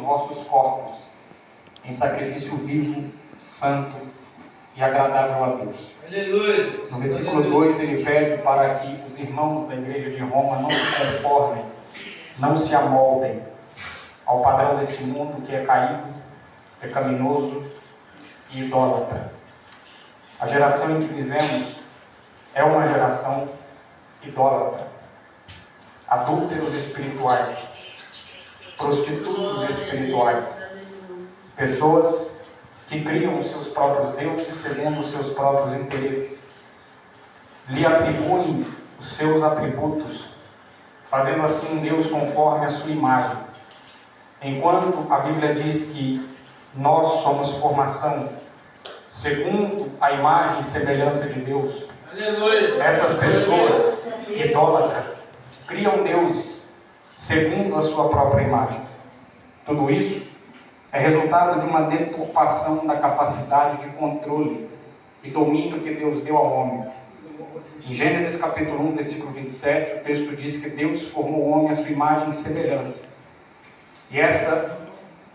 vossos corpos em sacrifício vivo, santo e agradável a Deus. Aleluia. No versículo 2 ele pede para que os irmãos da igreja de Roma não se conformem, não se amoldem ao padrão desse mundo que é caído, pecaminoso e idólatra. A geração em que vivemos é uma geração idólatra. Adúlteros espirituais, prostitutos espirituais, pessoas que criam os seus próprios deuses segundo os seus próprios interesses, lhe atribuem os seus atributos, fazendo assim um Deus conforme a sua imagem. Enquanto a Bíblia diz que nós somos formação segundo a imagem e semelhança de Deus, Aleluia. essas pessoas idólatras criam deuses segundo a sua própria imagem. Tudo isso é resultado de uma deturpação da capacidade de controle e domínio que Deus deu ao homem. Em Gênesis capítulo 1, versículo 27, o texto diz que Deus formou o homem à sua imagem e semelhança. E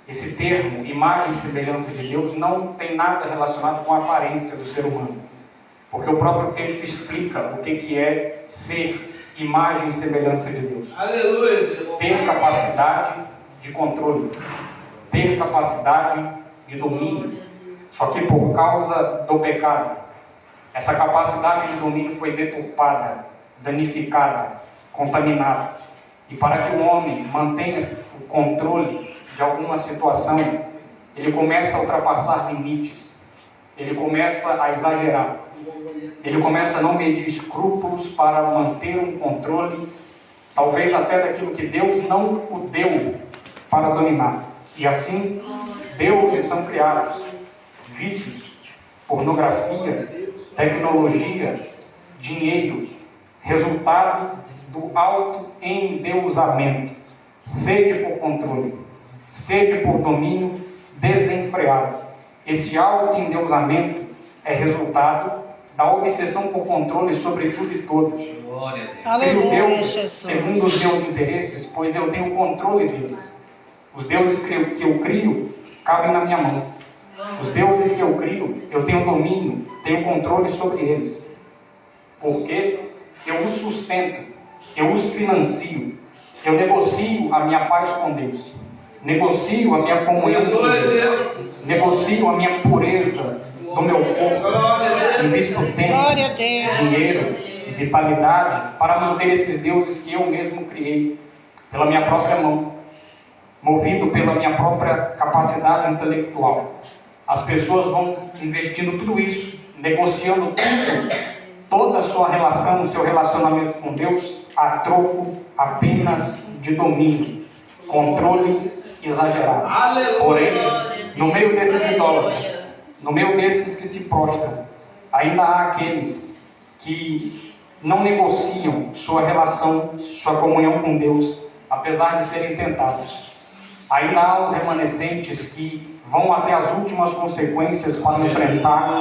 esse termo, imagem e semelhança de Deus, não tem nada relacionado com a aparência do ser humano. Porque o próprio texto explica o que é ser imagem e semelhança de Deus. Aleluia, Deus. Ter capacidade de controle, ter capacidade de domínio. Só que por causa do pecado, essa capacidade de domínio foi deturpada, danificada, contaminada. E para que o homem mantenha o controle de alguma situação, ele começa a ultrapassar limites, ele começa a exagerar, ele começa a não medir escrúpulos para manter um controle, talvez até daquilo que Deus não o deu para dominar. E assim, deuses são criados, vícios, pornografia, tecnologia, dinheiro, resultado do autoendeusamento, sede por controle, sede por domínio desenfreado. Esse autoendeusamento é resultado da obsessão por controle sobre tudo e todos. Glória a Deus. Aleluia, Deus, Jesus. segundo os meus interesses, pois eu tenho controle deles. Os deuses que eu crio cabem na minha mão. Os deuses que eu crio, eu tenho domínio, tenho controle sobre eles. Porque eu os sustento, eu os financio, eu negocio a minha paz com Deus, negocio a minha comunhão com Deus, negocio a minha pureza do meu corpo, invisto tempo, Glória a Deus. dinheiro e vitalidade para manter esses deuses que eu mesmo criei pela minha própria mão, movido pela minha própria capacidade intelectual. As pessoas vão investindo tudo isso, negociando tudo, toda a sua relação, o seu relacionamento com Deus, a troco apenas de domínio, controle exagerado. Porém, no meio desses idólatras, no meio desses que se prostram, ainda há aqueles que não negociam sua relação, sua comunhão com Deus, apesar de serem tentados. Ainda há os remanescentes que vão até as últimas consequências para enfrentar,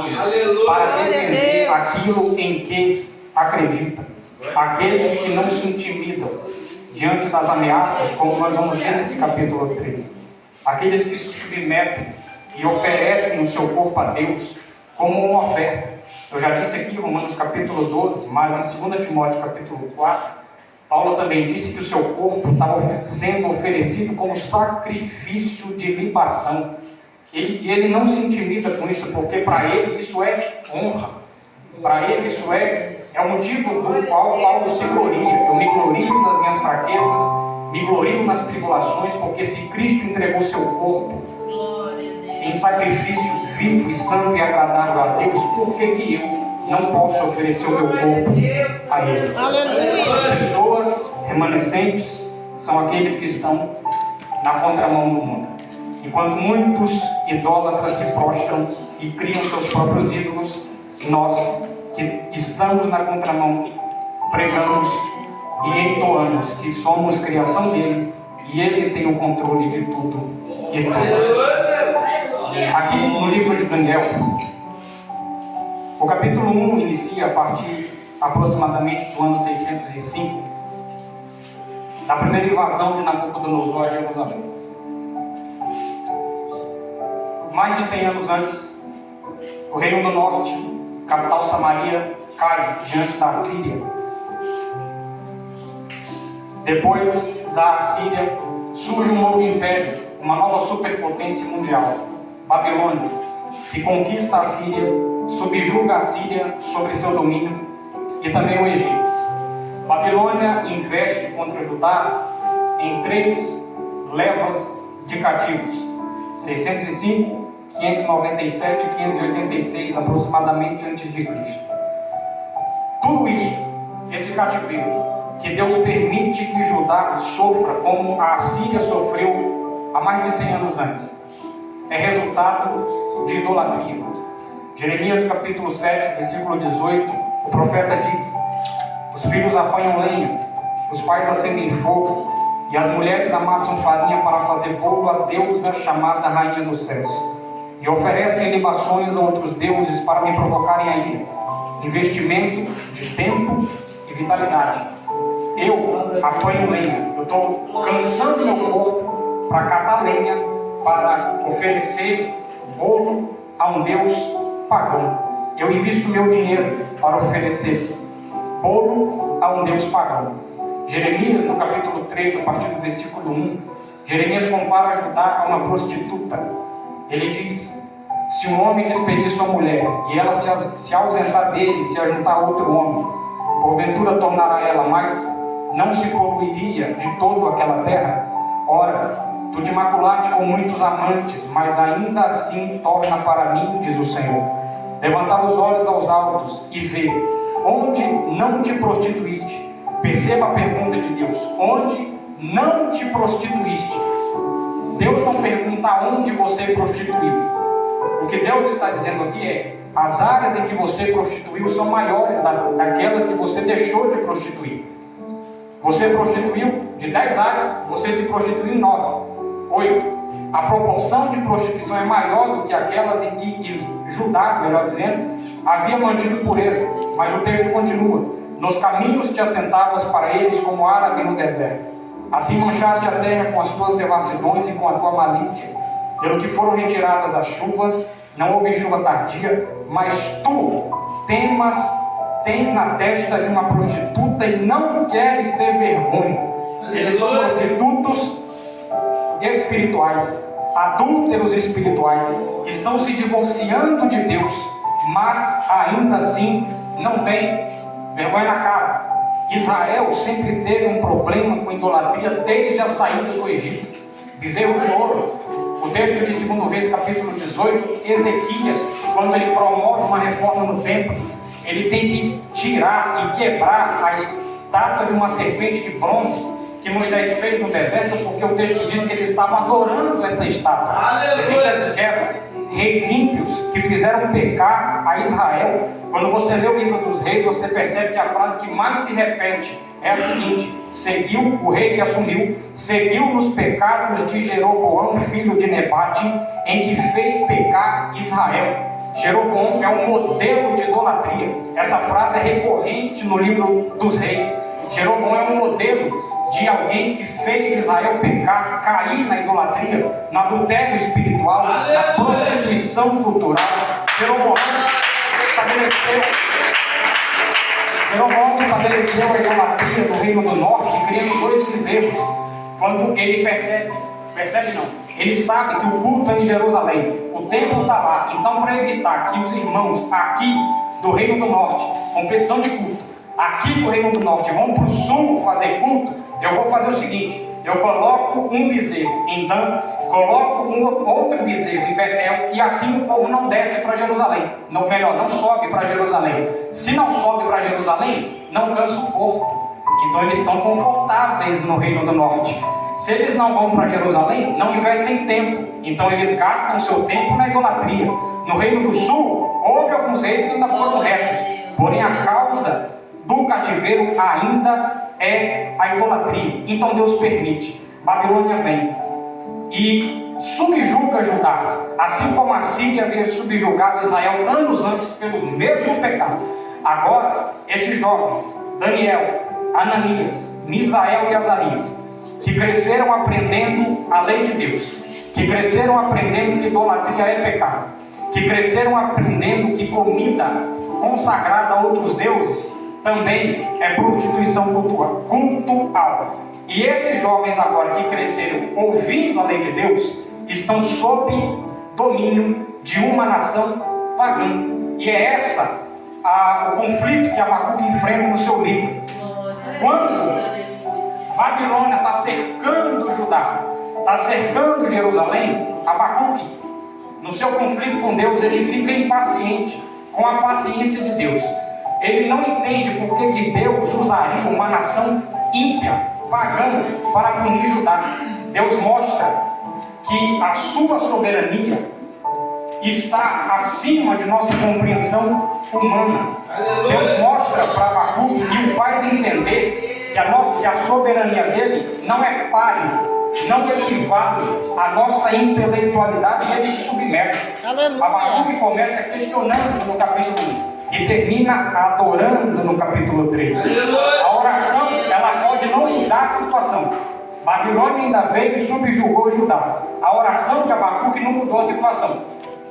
para defender aquilo em que acredita. Aqueles que não se intimidam diante das ameaças, como nós vamos ver nesse capítulo 13. Aqueles que se submetem e oferecem o seu corpo a Deus como uma oferta. Eu já disse aqui em Romanos capítulo 12, mas em 2 Timóteo capítulo 4, Paulo também disse que o seu corpo estava sendo oferecido como sacrifício de libação. Ele não se intimida com isso, porque para ele isso é honra. Para ele isso é o motivo do qual Paulo se gloria. Eu me glorio nas minhas fraquezas, me glorio nas tribulações, porque se Cristo entregou seu corpo em sacrifício vivo e santo e agradável a Deus, por que eu não posso oferecer o meu corpo a Ele? Aleluia. As pessoas remanescentes são aqueles que estão na contramão do mundo. Enquanto muitos idólatras se prostram e criam seus próprios ídolos, nós que estamos na contramão pregamos e entoamos que somos criação dele e ele tem o controle de tudo e todos. Aqui no livro de Daniel, o capítulo 1 inicia a partir aproximadamente do ano 605, da primeira invasão de Nabucodonosor a Jerusalém. mais de 100 anos antes, o Reino do Norte, capital Samaria, cai diante da Síria. Depois da Síria, surge um novo império, uma nova superpotência mundial, Babilônia, que conquista a Síria, subjuga a Síria sobre seu domínio e também o Egito. Babilônia investe contra Judá em 3 levas de cativos, 605, 597 e 586 aproximadamente antes de Cristo. Tudo isso, esse cativeiro, que Deus permite que Judá sofra como a Síria sofreu há mais de 100 anos antes, é resultado de idolatria. Jeremias capítulo 7, versículo 18, o profeta diz: os filhos apanham lenha, os pais acendem fogo, e as mulheres amassam farinha para fazer bolo à deusa chamada Rainha dos Céus, e oferecem libações a outros deuses para me provocarem a ira, investimento de tempo e vitalidade. Eu apanho lenha, eu estou cansando meu corpo para catar lenha, para oferecer bolo a um Deus pagão. Eu invisto meu dinheiro para oferecer bolo a um Deus pagão. Jeremias, no capítulo 3, a partir do versículo 1, Jeremias compara Judá a uma prostituta. Ele diz: se um homem despedir sua mulher e ela se ausentar dele, se ajuntar a outro homem, porventura tornará ela mais? Não se poluiria de todo aquela terra? Ora, tu te maculaste com muitos amantes, mas ainda assim torna para mim, diz o Senhor. Levantar os olhos aos altos e ver, onde não te prostituíste? Perceba a pergunta de Deus: onde não te prostituíste? Deus não pergunta onde você prostituiu. O que Deus está dizendo aqui é: as áreas em que você prostituiu são maiores daquelas que você deixou de prostituir. Você prostituiu de 10 áreas, você se prostituiu em 9, 8. A proporção de prostituição é maior do que aquelas em que Judá, melhor dizendo, havia mantido pureza. Mas o texto continua: nos caminhos te assentavas para eles como árabe no deserto. Assim manchaste a terra com as tuas devassidões e com a tua malícia. Pelo que foram retiradas as chuvas, não houve chuva tardia, mas tu tens na testa de uma prostituta e não queres ter vergonha. Eles são prostitutos espirituais, adúlteros espirituais, estão se divorciando de Deus, mas ainda assim não tem vergonha na cara. Israel sempre teve um problema com idolatria desde a saída do Egito. Bezerro de ouro. O texto de 2 Reis capítulo 18, Ezequias, quando ele promove uma reforma no templo, ele tem que tirar e quebrar a estátua de uma serpente de bronze que Moisés fez no deserto, porque o texto diz que ele estava adorando essa estátua. Ezequias quebra. Reis ímpios que fizeram pecar a Israel. Quando você lê o livro dos reis, você percebe que a frase que mais se repete é a seguinte: seguiu o rei que assumiu, seguiu nos pecados de Jeroboão, filho de Nebate, em que fez pecar Israel. Jeroboão é um modelo de idolatria. Essa frase é recorrente no livro dos reis. Jeroboão é um modelo de alguém que fez Israel pecar, cair na idolatria, no adultério espiritual, na prostituição cultural. Jeroboão estabeleceu a idolatria do Reino do Norte, criando 2 bezerros. Quando ele ele sabe que o culto é em Jerusalém, o templo está lá. Então, para evitar que os irmãos aqui do Reino do Norte, competição de culto, aqui do Reino do Norte vão para o sul fazer culto, eu vou fazer o seguinte: eu coloco um bezerro em Dan, coloco outro bezerro em Betel, e assim o povo não desce para Jerusalém. Não sobe para Jerusalém. Se não sobe para Jerusalém, não cansa o corpo. Então eles estão confortáveis no Reino do Norte. Se eles não vão para Jerusalém, não investem tempo. Então eles gastam seu tempo na idolatria. No Reino do Sul, houve alguns reis que ainda foram retos. Porém, a causa do cativeiro ainda é a idolatria. Então Deus permite. Babilônia vem e subjuga Judá, assim como a Síria havia subjugado Israel anos antes pelo mesmo pecado. Agora, esses jovens, Daniel, Ananias, Misael e Azarias, que cresceram aprendendo a lei de Deus, que cresceram aprendendo que idolatria é pecado, que cresceram aprendendo que comida consagrada a outros deuses também é prostituição cultural. E esses jovens agora que cresceram ouvindo a lei de Deus, estão sob domínio de uma nação pagã. E é essa o conflito que Abacuque enfrenta no seu livro. Quando Babilônia está cercando Judá, está cercando Jerusalém, Abacuque, no seu conflito com Deus, ele fica impaciente com a paciência de Deus. Ele não entende por que Deus usaria uma nação ímpia, pagã, para punir Judá. Deus mostra que a sua soberania está acima de nossa compreensão humana. Deus mostra para Abacuque e o faz entender que a soberania dele não é páreo, não equivale à nossa intelectualidade e ele se submete. Abacuque começa questionando no capítulo 1 e termina adorando no capítulo 3. A oração, ela pode não mudar a situação. Babilônia ainda veio e subjugou Judá. A oração de Abacuque não mudou a situação,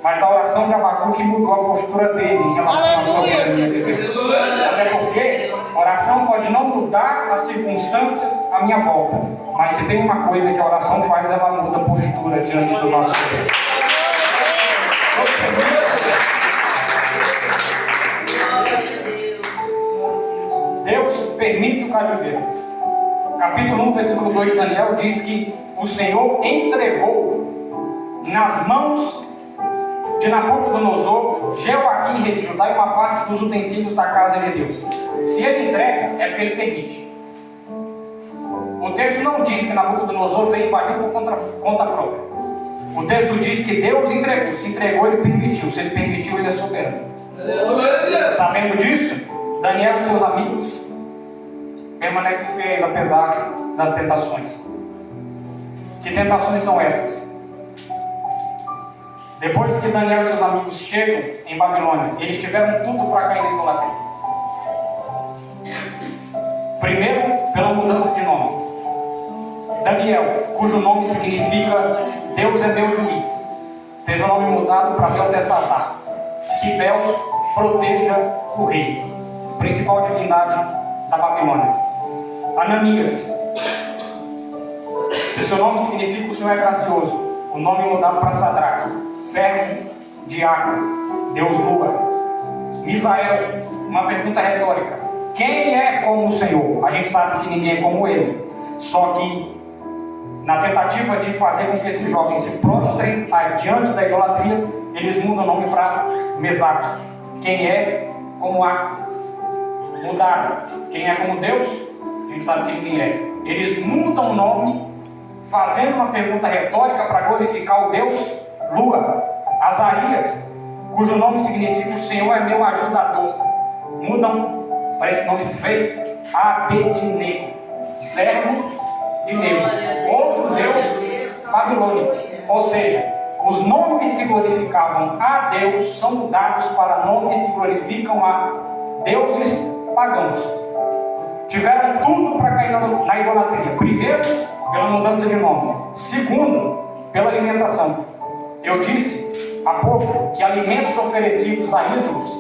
mas a oração de Abacuque mudou a postura dele em relação à soberania de Deus. Até porque a oração pode não mudar as circunstâncias à minha volta, mas se tem uma coisa que a oração faz, ela muda a postura diante do nosso Deus. Deus permite o cativeiro. Capítulo 1, versículo 2 de Daniel diz que o Senhor entregou nas mãos de Nabucodonosor, Jeoaquim, rei de Judá, e uma parte dos utensílios da casa de Deus. Se ele entrega, é porque ele permite. O texto não diz que Nabucodonosor veio invadir por conta própria. O texto diz que Deus entregou. Se entregou, ele permitiu. Se ele permitiu, ele é soberano. Sabendo disso, Daniel e seus amigos permanecem fiéis apesar das tentações. Que tentações são essas? Depois que Daniel e seus amigos chegam em Babilônia, eles tiveram tudo para cair na idolatria. Primeiro, pela mudança de nome. Daniel, cujo nome significa Deus é meu juiz, teve o nome mudado para Beltesazar, que Bel proteja o rei, principal divindade da Babilônia. Ananias, que seu nome significa o Senhor é gracioso, o nome mudado para Sadraque, servo, diácono, Deus lua. Misael, uma pergunta retórica: quem é como o Senhor? A gente sabe que ninguém é como ele. Só que, na tentativa de fazer com que esses jovens se prostrem diante da idolatria, eles mudam o nome para Mesaque. Quem é como a mudaram. Quem é como Deus? A gente sabe que ninguém é. Eles mudam o nome, fazendo uma pergunta retórica para glorificar o Deus Lua. Azarias, cujo nome significa o Senhor é meu ajudador, mudam para esse nome feio, Abednego, servo de Nego, outro Deus babilônico. Ou seja, os nomes que glorificavam a Deus são mudados para nomes que glorificam a deuses pagãos. Tiveram tudo para cair na idolatria. Primeiro, pela mudança de nome. Segundo, pela alimentação. Eu disse há pouco que alimentos oferecidos a ídolos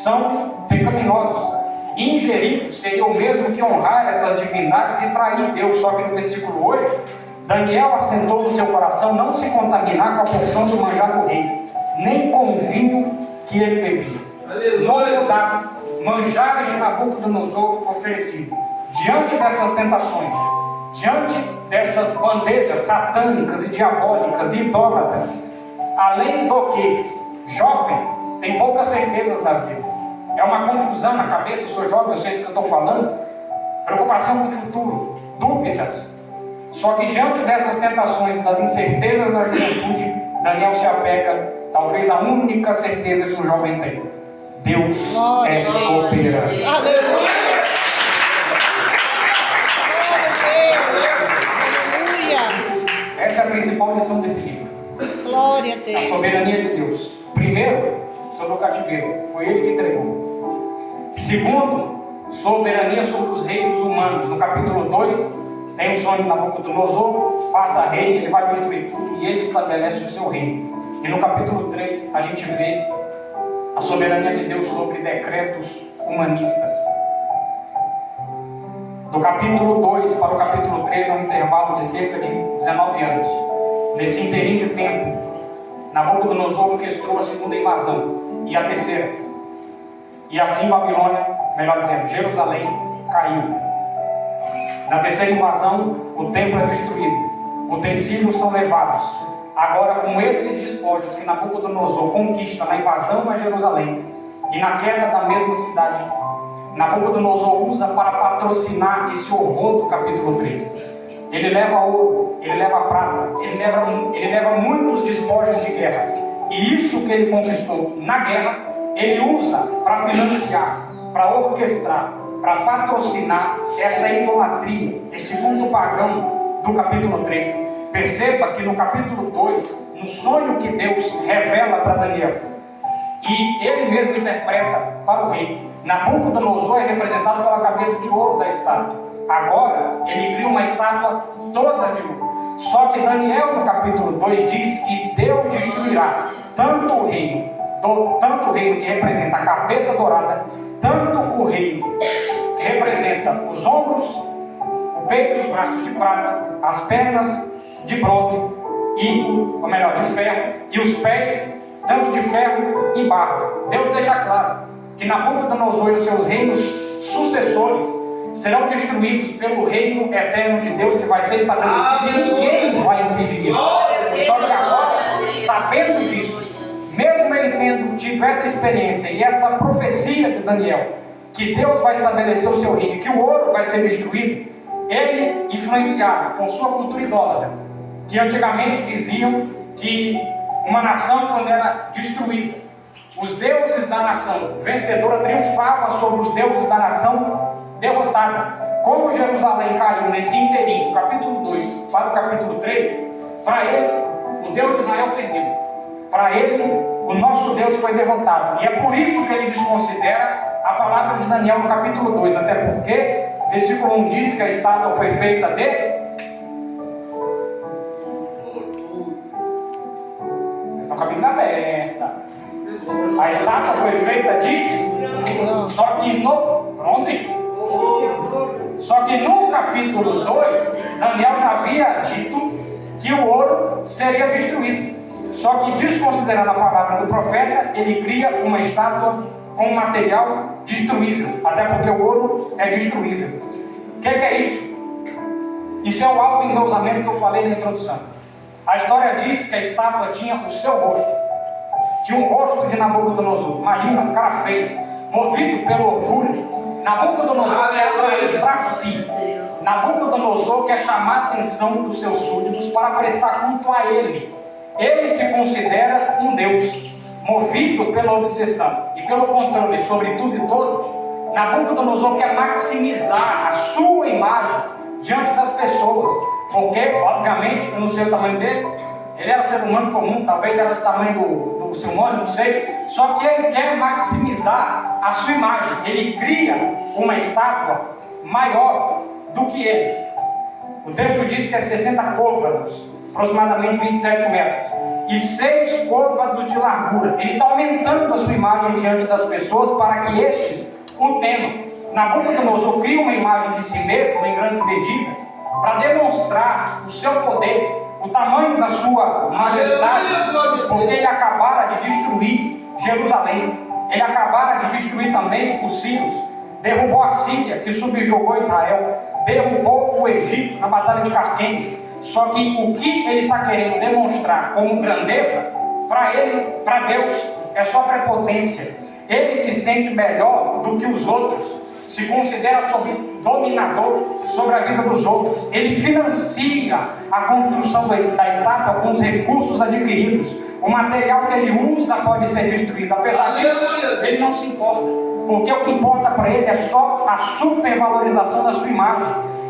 são pecaminosos. Ingerir seria o mesmo que honrar essas divindades e trair Deus. Só que no versículo 8, Daniel assentou no seu coração não se contaminar com a porção do manjar do rei, nem com o vinho que ele bebia. Novidades, manjares de Nabucodonosor oferecido. Diante dessas tentações, diante dessas bandejas satânicas e diabólicas e idólatras, além do que, jovem tem poucas certezas da vida. É uma confusão na cabeça, eu sou jovem, eu sei do que eu estou falando. Preocupação com o futuro, dúvidas. Só que diante dessas tentações, das incertezas da juventude, Daniel se apega, talvez a única certeza que o jovem tem: Deus é soberano. Aleluia! Essa é a principal lição desse livro. Glória a Deus. A soberania de Deus. Primeiro, sobre o cativeiro, foi ele que entregou. Segundo, soberania sobre os reinos humanos. No capítulo 2, tem um sonho de Nabucodonosor, passa rei, ele vai destruir tudo e ele estabelece o seu reino. E no capítulo 3 a gente vê a soberania de Deus sobre decretos humanistas. Do capítulo 2 para o capítulo 3 é um intervalo de cerca de 19 anos. Nesse inteirinho de tempo, Nabucodonosor orquestrou a segunda invasão e a terceira. E assim Babilônia, melhor dizendo, Jerusalém, caiu. Na terceira invasão, o templo é destruído, utensílios são levados. Agora, com esses despojos que Nabucodonosor conquista na invasão a Jerusalém e na queda da mesma cidade, Nabucodonosor usa para patrocinar esse horror do capítulo 3. Ele leva ouro, ele leva prata, ele leva muitos despojos de guerra. E isso que ele conquistou na guerra, ele usa para financiar, para orquestrar, para patrocinar essa idolatria, esse culto pagão do capítulo 3. Perceba que no capítulo 2, no sonho que Deus revela para Daniel, e ele mesmo interpreta para o rei, Nabucodonosor é representado pela cabeça de ouro da estátua. Agora, ele cria uma estátua toda de ouro. Só que Daniel, no capítulo 2, diz que Deus destruirá tanto o reino que representa a cabeça dourada, tanto o reino que representa os ombros, o peito e os braços de prata, as pernas de bronze, ou melhor, de ferro, e os pés, tanto de ferro e barro. Deus deixa claro que Nabucodonosor e os seus reinos sucessores serão destruídos pelo reino eterno de Deus que vai ser estabelecido e ninguém vai impedir isso. Só que agora, sabendo disso, mesmo ele tendo tido essa experiência e essa profecia de Daniel, que Deus vai estabelecer o seu reino, que o ouro vai ser destruído, ele, influenciado com sua cultura idólatra, que antigamente diziam que uma nação, quando era destruída, os deuses da nação vencedora triunfavam sobre os deuses da nação derrotada. Como Jerusalém caiu nesse inteirinho, do capítulo 2 para o capítulo 3, para ele, o Deus de Israel perdeu. Para ele, o nosso Deus foi derrotado. E é por isso que ele desconsidera a palavra de Daniel no capítulo 2, até porque, versículo 1 diz que a estátua foi feita de... Estão com a Bíblia aberta. A estátua foi feita de... Só que no... Bronze. Só que no capítulo 2, Daniel já havia dito que o ouro seria destruído. Só que, desconsiderando a palavra do profeta, ele cria uma estátua com material destruível, até porque o ouro é destruível. O que é isso? Isso é o auto-endeusamento que eu falei na introdução. A história diz que a estátua tinha o seu rosto. Tinha um rosto de Nabucodonosor. Imagina, um cara feio, movido pelo orgulho. Nabucodonosor quer atrair para si. Nabucodonosor quer chamar a atenção dos seus súditos para prestar culto a ele. Ele se considera um Deus, movido pela obsessão e pelo controle sobre tudo e todos. Nabucodonosor quer maximizar a sua imagem diante das pessoas, porque, obviamente, eu não sei o tamanho dele, ele era ser humano comum, talvez era do tamanho do Silmone, não sei, só que ele quer maximizar a sua imagem. Ele cria uma estátua maior do que ele. O texto diz que é 60 côvados, aproximadamente 27 metros, e 6 côvados de largura. Ele está aumentando a sua imagem diante das pessoas para que estes o temam. Nabucodonosor cria uma imagem de si mesmo em grandes medidas para demonstrar o seu poder, o tamanho da sua majestade, porque ele acabara de destruir Jerusalém, ele acabara de destruir também os sírios, derrubou a Síria, que subjugou Israel, derrubou o Egito na batalha de Carquemes. Só que o que ele está querendo demonstrar como grandeza, para ele, para Deus, é só prepotência. Ele se sente melhor do que os outros, se considera dominador sobre a vida dos outros. Ele financia a construção da estátua com os recursos adquiridos. O material que ele usa pode ser destruído. Apesar disso, ele não se importa, porque o que importa para ele é só a supervalorização da sua imagem.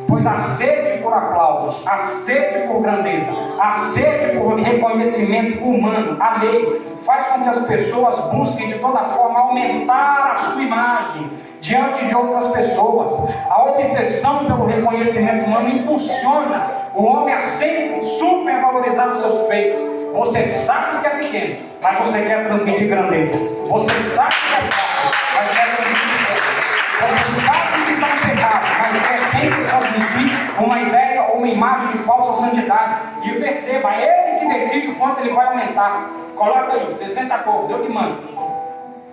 Pois a sede por aplausos, a sede por grandeza, a sede por reconhecimento humano, alheio, faz com que as pessoas busquem de toda forma aumentar a sua imagem diante de outras pessoas. A obsessão pelo reconhecimento humano impulsiona o homem a sempre supervalorizar os seus feitos. Você sabe que é pequeno, mas você quer transmitir grandeza. Você sabe que é fraco, mas quer transmitir grandeza. Você sabe que está em pecado, mas quer sempre transmitir uma ideia ou uma imagem de falsa santidade. E perceba, é ele que decide o quanto ele vai aumentar. Coloca aí, 60 covos, Deus que manda.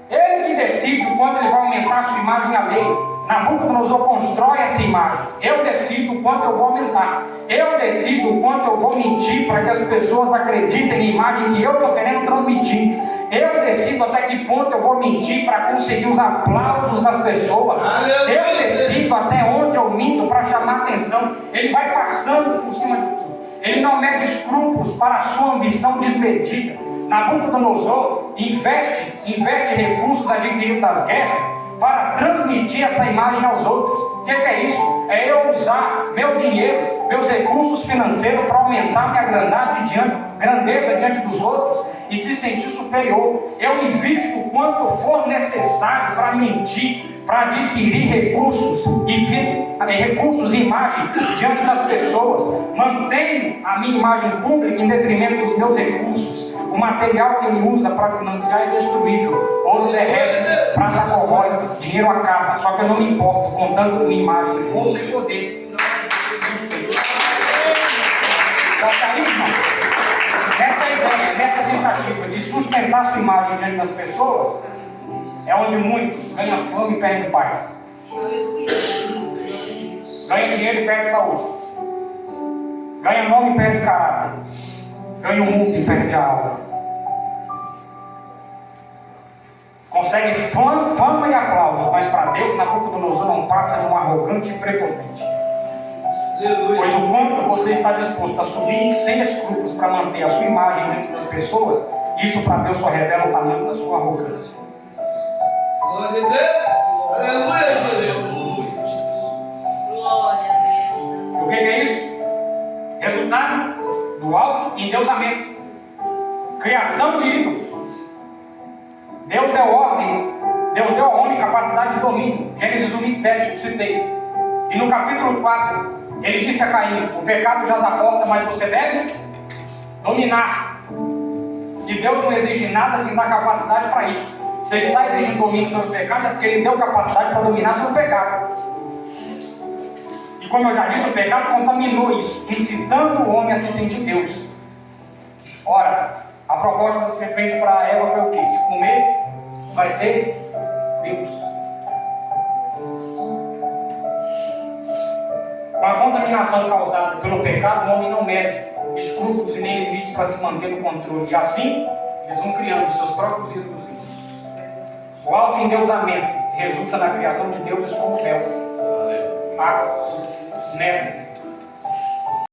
Ele que decide o quanto ele vai aumentar a sua imagem alheia. Nabucodonosor constrói essa imagem. Eu decido o quanto eu vou aumentar. Eu decido o quanto eu vou mentir para que as pessoas acreditem na imagem que eu estou querendo transmitir. Eu decido até que ponto eu vou mentir para conseguir os aplausos das pessoas. Eu decido até onde eu minto para chamar atenção. Ele vai passando por cima de tudo. Ele não mede escrúpulos para a sua ambição desmedida. Nabucodonosor investe recursos adquiridos das guerras para transmitir essa imagem aos outros. O que é isso? É eu usar meu dinheiro, meus recursos financeiros para aumentar minha grandeza diante dos outros e se sentir superior. Eu invisto o quanto for necessário para mentir, para adquirir recursos e imagem diante das pessoas. Mantenho a minha imagem pública em detrimento dos meus recursos. O material que ele usa para financiar é destruível. Ouro derrete, prata corrói, dinheiro acaba. Só que eu não me importo, contando com minha imagem, força e poder. Só que aí, irmão, nessa ideia, nessa tentativa de sustentar sua imagem diante das pessoas, é onde muitos ganham fome e perdem paz. Ganha dinheiro e perde saúde. Ganha nome e perde caráter. Ganha o mundo e perde a alma. Consegue fama e aplausos, mas para Deus, Nabucodonosor não passa de um arrogante e prepotente. Pois o quanto você está disposto a subir sem escrúpulos para manter a sua imagem diante das pessoas, isso para Deus só revela o tamanho da sua arrogância. Glória a Deus! Aleluia, Jesus! Glória a Deus. O que é isso? Resultado do auto-endeusamento. Criação de ídolos. Deus deu ordem, Deus deu ao homem capacidade de domínio. Gênesis 1:27, eu citei. E no capítulo 4, ele disse a Caim: o pecado jaz à porta, mas você deve dominar. E Deus não exige nada sem dar capacidade para isso. Se ele está exigindo domínio sobre o pecado, é porque ele deu capacidade para dominar sobre o pecado. E como eu já disse, o pecado contaminou isso, incitando o homem a se sentir Deus. Ora, a proposta da serpente para Eva foi o quê? Se comer, vai ser Deus. Com a contaminação causada pelo pecado, o homem não mede escrúpulos e nem limites para se manter no controle. E assim, eles vão criando os seus próprios ídolos. O auto-endeusamento resulta na criação de deuses como Bel, Arcos, Nebo,